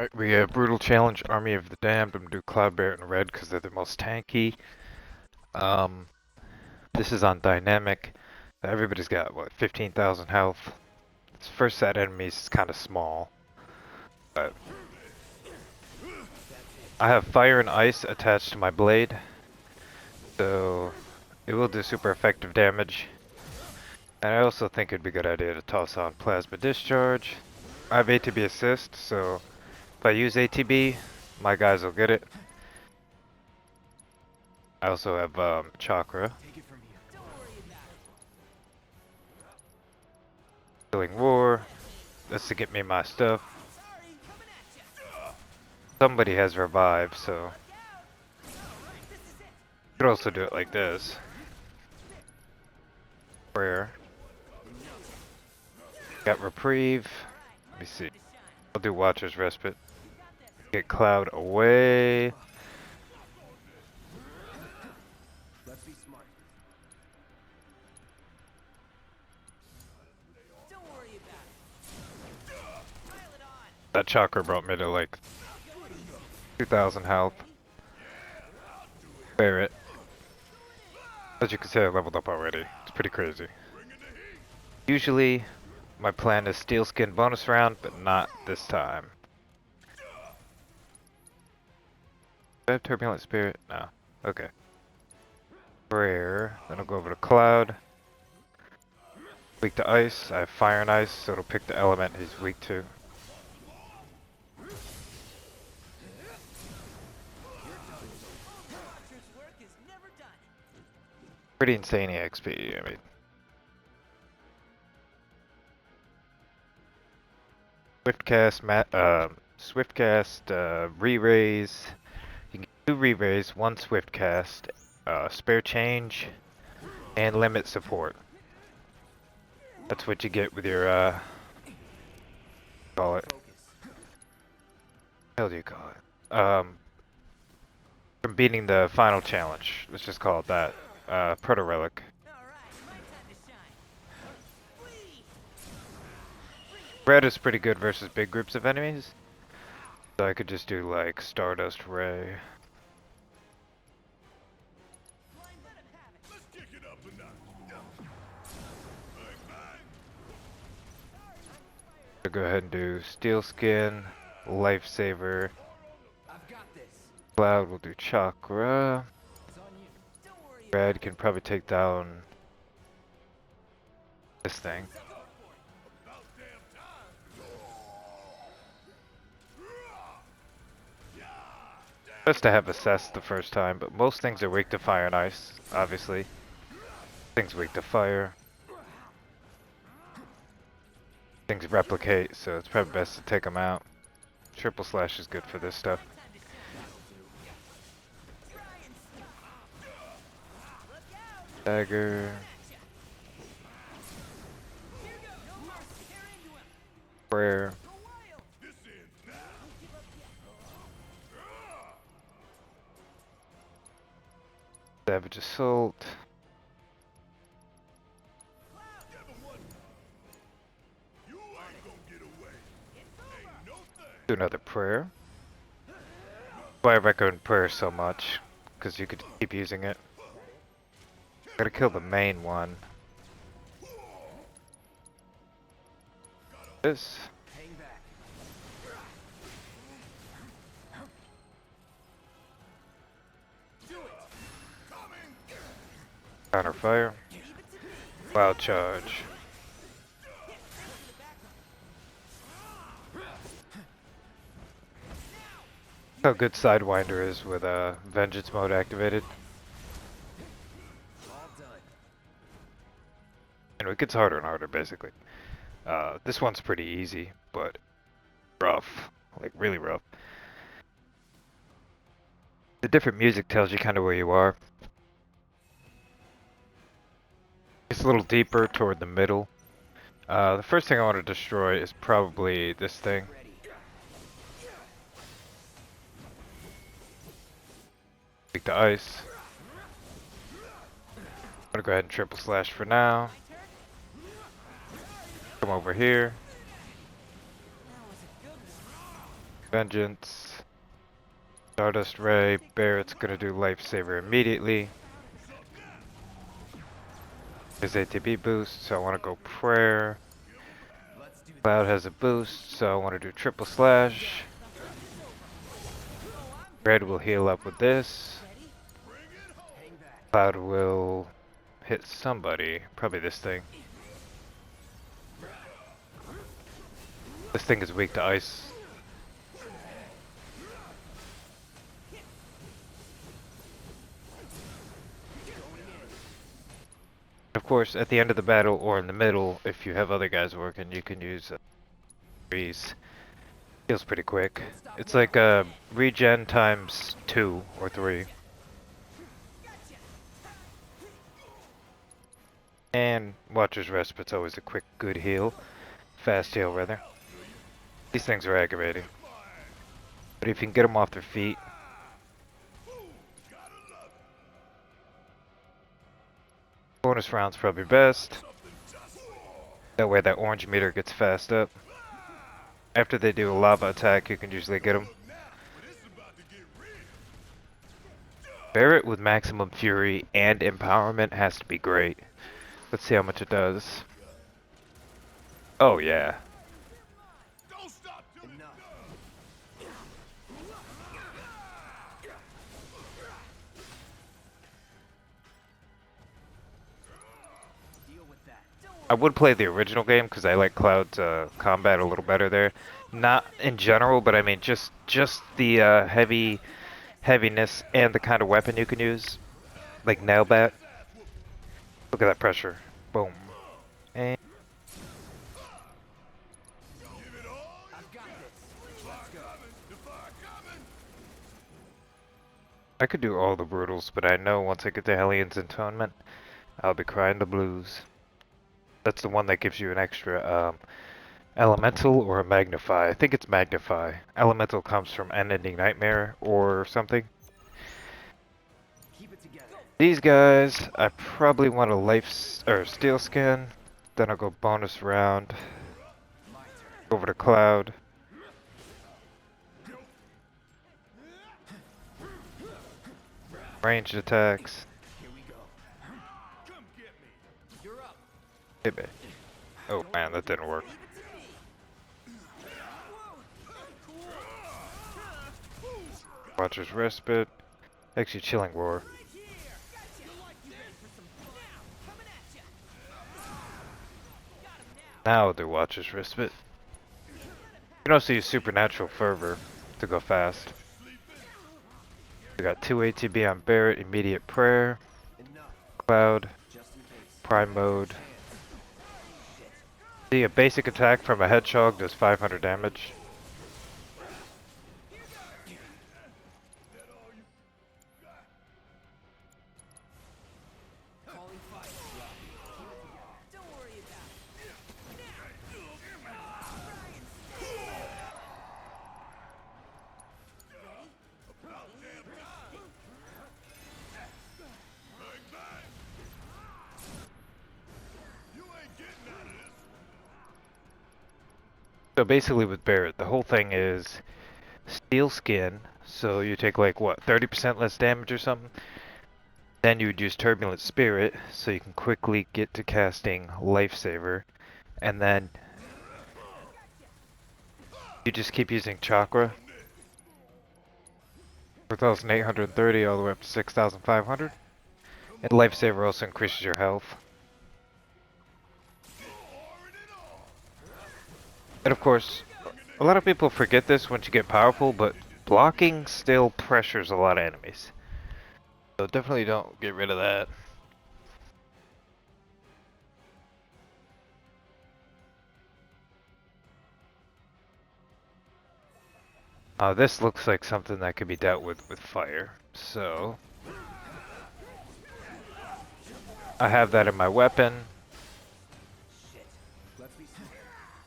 Alright, we have Brutal Challenge, Army of the Damned. I'm gonna do Cloudbear and Red because they're the most tanky. Um, this is on Dynamic. Everybody's got, what, 15,000 health. This first set of enemies is kind of small. But I have Fire and Ice attached to my blade. So it will do super effective damage. And I also think it'd be a good idea to toss on Plasma Discharge. I have ATB Assist, so if I use ATB, my guys will get it. I also have Chakra. Killing War. That's to get me my stuff. Somebody has Revive, so you could also do it like this. Prayer. Got Reprieve. Let me see. I'll do Watcher's Respite. Get Cloud away. That Chakra brought me to like 2,000 health. Bear it. As you can see, I leveled up already. It's pretty crazy. Usually, my plan is Steel Skin bonus round, but not this time. Do I have Turbulent Spirit? No. Okay. Prayer. Then I'll go over to Cloud. Weak to Ice. I have Fire and Ice, so it'll pick the element he's weak to. Pretty insane XP, I mean. Swiftcast, re-raise. You can get 2 re-raise, 1 Swiftcast, spare change, and limit support. That's what you get with your, call it. What the hell do you call it? From beating the final challenge. Let's just call it that. Proto-Relic. Red is pretty good versus big groups of enemies. So I could just do like Stardust Ray. So go ahead and do Steel Skin, Lifesaver. Cloud will do Chakra. Red can probably take down this thing. Best to have assessed the first time, but most things are weak to Fire and Ice, obviously. Things weak to Fire. Things replicate, so it's probably best to take them out. Triple Slash is good for this stuff. Dagger. Prayer. Savage Assault. Do another prayer. Why I recommend prayer so much, because you could keep using it. Gotta kill the main one. This. Counter fire. Wild charge. How good Sidewinder is with Vengeance mode activated. And it gets harder and harder basically. This one's pretty easy, but rough. Like really rough. The different music tells you kind of where you are. It's a little deeper toward the middle. The first thing I want to destroy is probably this thing. Weak to Ice. I'm gonna go ahead and Triple Slash for now. Come over here. Vengeance. Stardust Ray. Barrett's gonna do Lifesaver immediately. His ATB boost, so I want to go Prayer. Cloud has a boost, so I want to do Triple Slash. Red will heal up with this. Cloud will hit somebody. Probably this thing. This thing is weak to ice. Of course, at the end of the battle or in the middle, if you have other guys working, you can use freeze. Heals pretty quick. It's like regen times 2 or 3. And Watcher's Respite's always a quick, good heal. Fast heal, rather. These things are aggravating. But if you can get them off their feet. Bonus round's probably best. That way that orange meter gets fast up. After they do a lava attack, you can usually get them. Barret with maximum fury and empowerment has to be great. Let's see how much it does. Oh yeah. I would play the original game because I like Cloud's combat a little better there. Not in general, but I mean just the heaviness and the kind of weapon you can use, like nail bat. Look at that pressure. Boom. And I could do all the brutals, but I know once I get to Hellions Entombment, I'll be crying the blues. That's the one that gives you an extra elemental or a magnify. I think it's magnify. Elemental comes from Unending Nightmare or something. These guys, I probably want a life or steel skin. Then I'll go bonus round. Over to Cloud. Ranged attacks. Hit me. Oh man, that didn't work. Watcher's Respite. Actually, Chilling Roar. Now I'll do Watcher's Respite. You can also use Supernatural Fervor to go fast. We got 2 ATB on Barret, Immediate Prayer, Cloud, Prime Mode. See, a basic attack from a Hedgehog does 500 damage. So basically with Barret, the whole thing is steel skin, so you take like what, 30% less damage or something? Then you would use Turbulent Spirit, so you can quickly get to casting Lifesaver, and then you just keep using Chakra. 4,830 all the way up to 6,500. And Lifesaver also increases your health. And of course, a lot of people forget this once you get powerful, but blocking still pressures a lot of enemies. So definitely don't get rid of that. This looks like something that could be dealt with fire. So I have that in my weapon.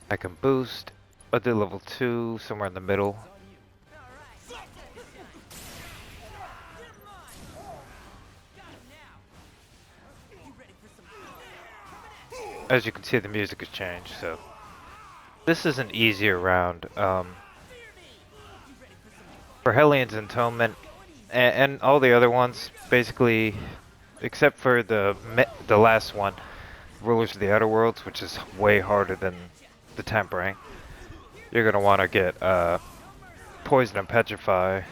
I can boost. I'll do level 2 somewhere in the middle. As you can see, the music has changed, so this is an easier round. For Hellions Entombment and all the other ones, basically, except for the last one, Rulers of the Outer Worlds, which is way harder than the Tempering, you're gonna want to get Poison and Petrify,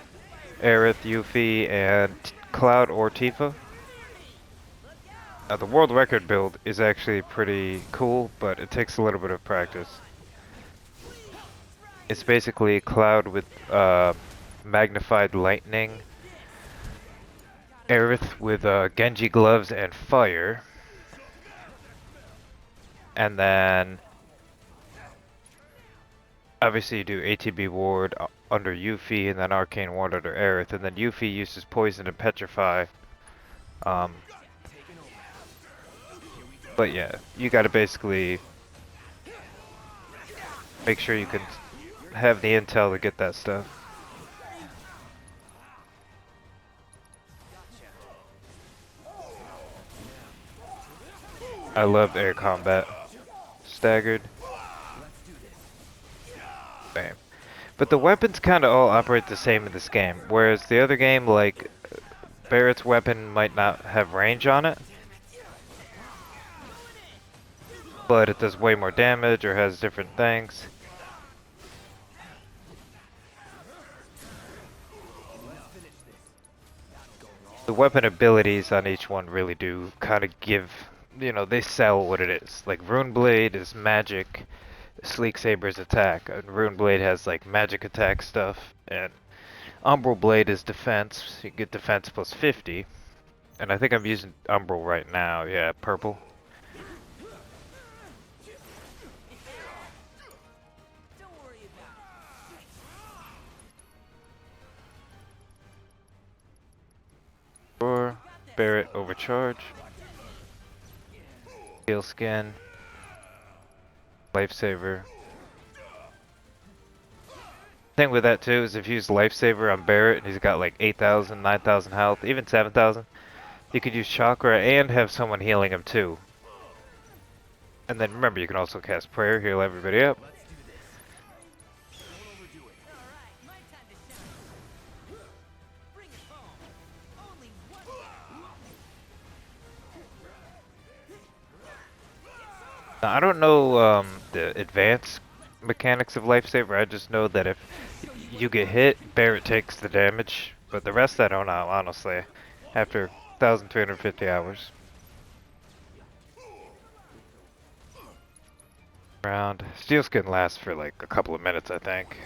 Aerith, Yuffie, and Cloud or Tifa. Now the world record build is actually pretty cool, but it takes a little bit of practice. It's basically Cloud with magnified lightning, Aerith with Genji gloves and fire, and then obviously you do ATB ward under Yuffie, and then Arcane ward under Aerith, and then Yuffie uses poison and petrify. But yeah, you gotta basically make sure you can have the intel to get that stuff. I love air combat. Staggered. Bam. But the weapons kind of all operate the same in this game, whereas the other game, like, Barrett's weapon might not have range on it, but it does way more damage or has different things. The weapon abilities on each one really do kind of give, you know, they sell what it is. Like, Rune Blade is magic, Sleek Saber's attack, and Rune Blade has, like, magic attack stuff, and Umbral Blade is defense. You get defense plus 50. And I think I'm using Umbral right now. Yeah, purple. Or Barret overcharge. Steel skin. Lifesaver. Thing with that too is if you use Lifesaver on Barret and he's got like 8,000, 9,000 health, even 7,000, you could use Chakra and have someone healing him too. And then remember, you can also cast Prayer, heal everybody up. Now, I don't know the advanced mechanics of Lifesaver. I just know that if you get hit, Barret takes the damage. But the rest I don't know, honestly. After 1,350 hours. Round. Steel skin lasts for like a couple of minutes, I think.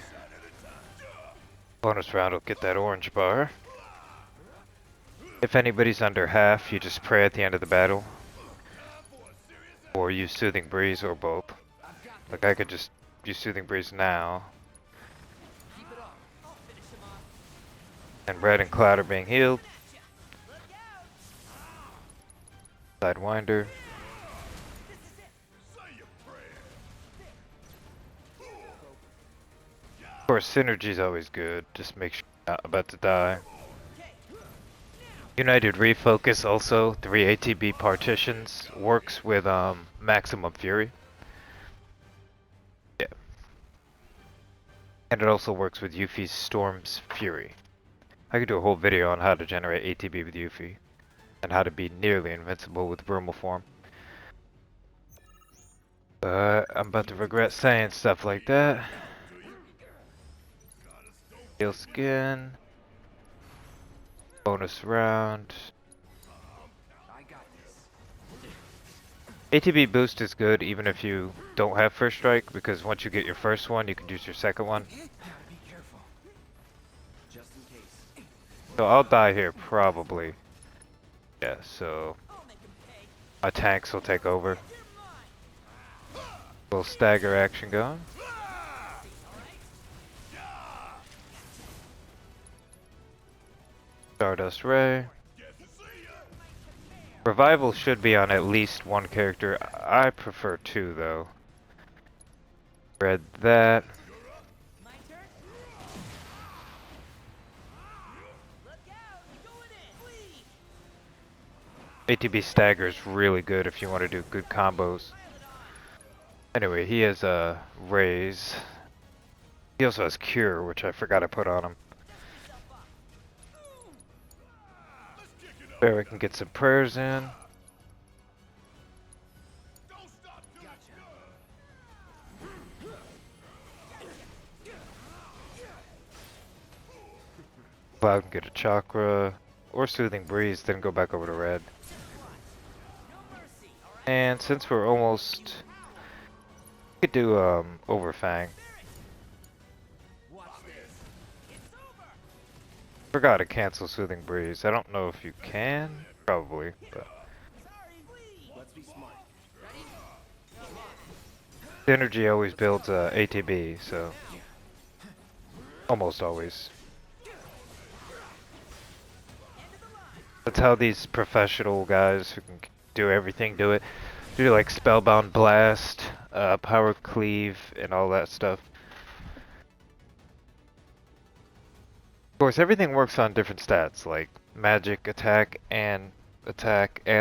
Bonus round will get that orange bar. If anybody's under half, you just pray at the end of the battle. Or use Soothing Breeze, or both. Like, I could just use Soothing Breeze now. And Red and Cloud are being healed. Sidewinder. Of course, synergy's always good. Just make sure you're not about to die. United Refocus also, 3 ATB partitions, works with Maximum Fury. Yeah. And it also works with Yuffie's Storm's Fury. I could do a whole video on how to generate ATB with Yuffie, and how to be nearly invincible with Brumal form. But I'm about to regret saying stuff like that. Steel skin. Bonus round. ATB boost is good even if you don't have first strike, because once you get your first one, you can use your second one. So I'll die here probably. Yeah, so my tanks will take over. Little stagger action going. Stardust Ray. Revival should be on at least one character. I prefer 2 though. Read that. ATB stagger is really good if you want to do good combos. Anyway, he has a raise. He also has cure, which I forgot to put on him. There we can get some prayers in. Cloud can get a chakra or soothing breeze, then go back over to red. And since we're almost, we could do Overfang. Forgot to cancel soothing breeze. I don't know if you can, probably, but the energy always builds ATB, so almost always. That's how these professional guys who can do everything do it. Do like Spellbound Blast, Power Cleave, and all that stuff. Of course, everything works on different stats, like magic, attack, and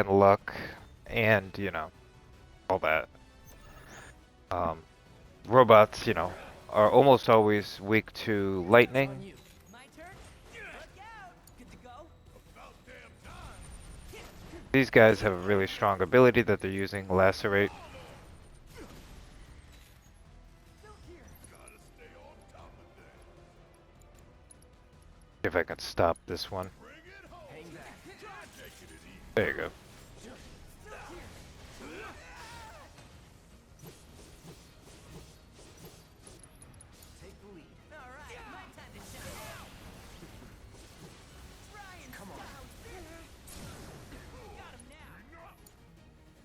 luck, and, you know, all that. Robots, you know, are almost always weak to lightning. These guys have a really strong ability that they're using, Lacerate. If I can stop this one. There you go.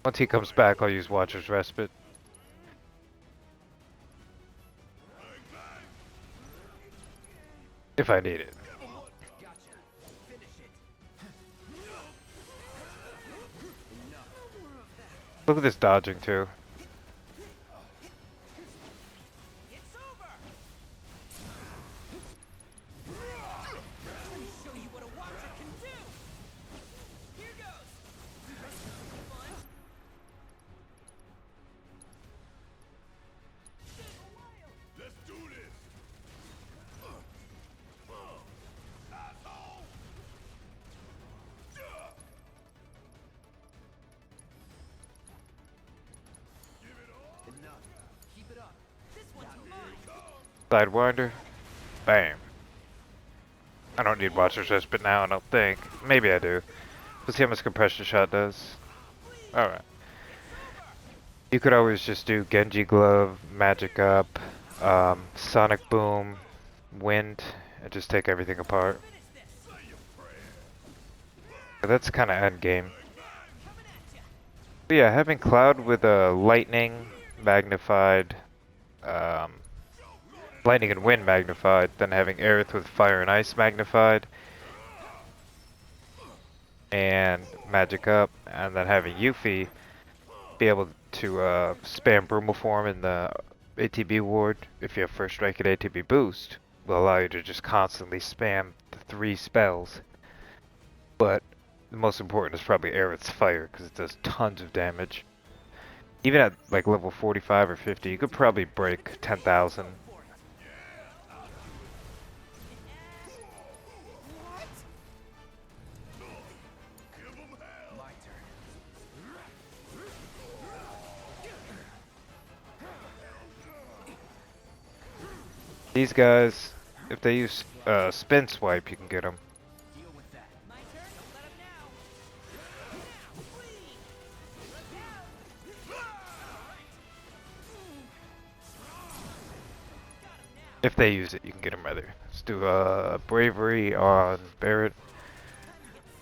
Once he comes back, I'll use Watcher's Respite. If I need it. Look at this dodging too. Sidewinder. Bam. I don't need Watcher's Respite now, I don't think. Maybe I do. Let's see how much Compression Shot does. Alright. You could always just do Genji Glove, Magic Up, Sonic Boom, Wind, and just take everything apart. But that's kind of endgame. But yeah, having Cloud with a Lightning magnified, Lightning and Wind magnified, then having Aerith with Fire and Ice magnified, and Magic Up, and then having Yuffie be able to spam Brumal Form in the ATB ward if you have First Strike at ATB boost, will allow you to just constantly spam the 3 spells. But the most important is probably Aerith's Fire, because it does tons of damage. Even at like level 45 or 50, you could probably break 10,000. These guys, if they use Spin Swipe, you can get them. If they use it, you can get them rather. Let's do Bravery on Barret.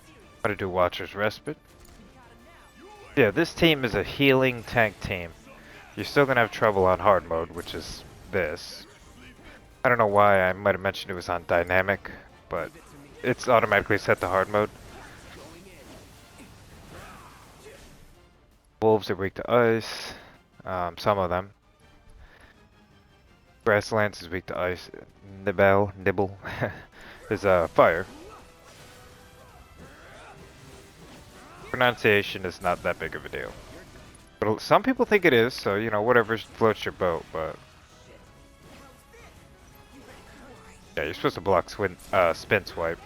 I'm gonna do Watcher's Respite. Yeah, this team is a healing tank team. You're still gonna have trouble on hard mode, which is this. I don't know why I might have mentioned it was on dynamic, but it's automatically set to hard mode. Wolves are weak to ice, some of them. Grasslands is weak to ice. Nibble is fire. Pronunciation is not that big of a deal. But some people think it is, so you know, whatever floats your boat, but yeah, you're supposed to block Spin Swipe.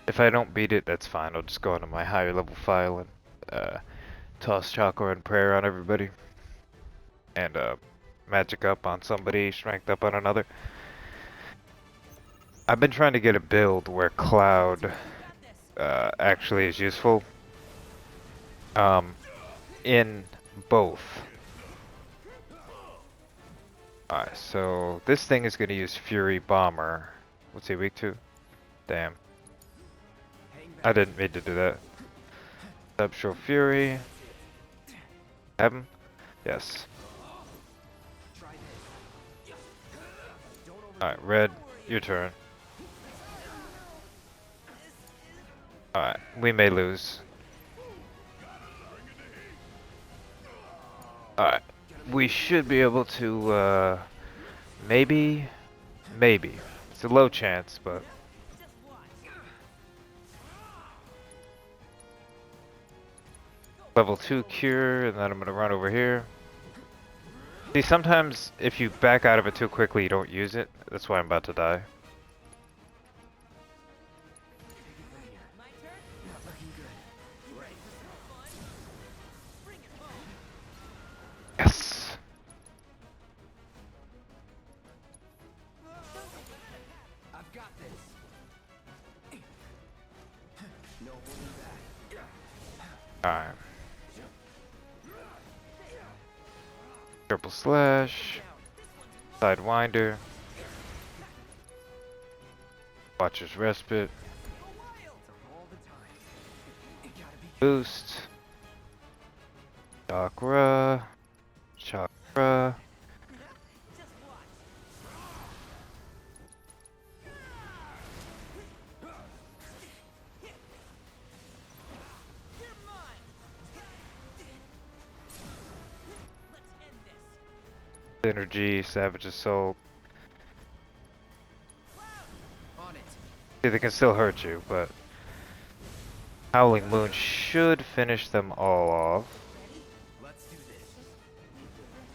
If I don't beat it, that's fine. I'll just go into my higher level file and toss chakra and prayer on everybody. And magic up on somebody, strength up on another. I've been trying to get a build where Cloud actually is useful. In both. Alright, so this thing is going to use Fury Bomber. What's he weak to? Damn. I didn't mean to do that. Substral Fury. Have him? Yes. Alright, Red, your turn. Alright, we may lose. Alright, we should be able to, maybe. It's a low chance, but... Level 2 cure, and then I'm gonna run over here. See, sometimes if you back out of it too quickly, you don't use it. That's why I'm about to die. Yes! I've got this. No holding back. Alright. Triple slash. Sidewinder. Watcher's Respite. Boost. Chakra. Chakra. Energy, Savage Assault. See, they can still hurt you, but Howling Moon should finish them all off.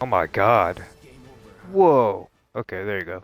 Oh my god. Whoa. Okay, there you go.